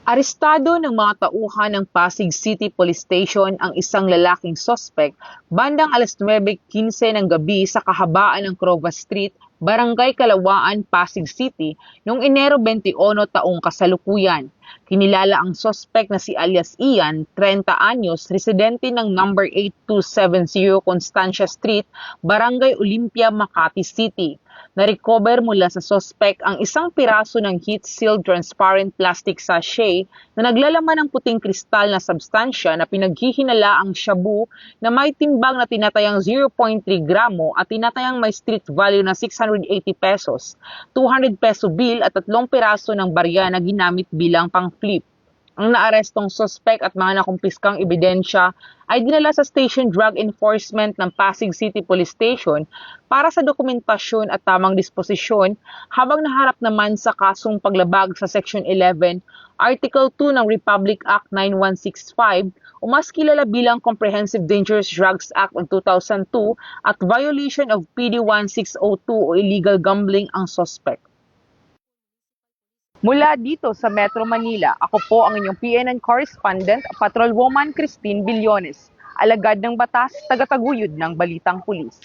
Arestado ng mga tauhan ng Pasig City Police Station ang isang lalaking sospek bandang 9:15 ng gabi sa kahabaan ng Crova Street, Barangay Kalawaan, Pasig City noong Enero 21 taong kasalukuyan. Kinilala ang sospek na si alias Ian, 30 anyos, residente ng number 8270 Constancia Street, Barangay Olympia, Makati City. Na-recover mula sa sospek ang isang piraso ng heat-sealed transparent plastic sachet na naglalaman ng puting kristal na substansya na pinaghihinalaang shabu na may timbang na tinatayang 0.3 gramo at tinatayang may street value na 680 pesos, 200 peso bill at 3 piraso ng barya na ginamit bilang pang-flip. Ang naarestong sospek at mga nakumpiskang ebidensya ay dinala sa Station Drug Enforcement ng Pasig City Police Station para sa dokumentasyon at tamang disposisyon habang naharap naman sa kasong paglabag sa Section 11, Article 2 ng Republic Act 9165 o mas kilala bilang Comprehensive Dangerous Drugs Act of 2002 at violation of PD 1602 o illegal gambling ang sospek. Mula dito sa Metro Manila, ako po ang inyong PNN correspondent, Patrolwoman Christine Billones, alagad ng batas, tagataguyod ng Balitang Pulis.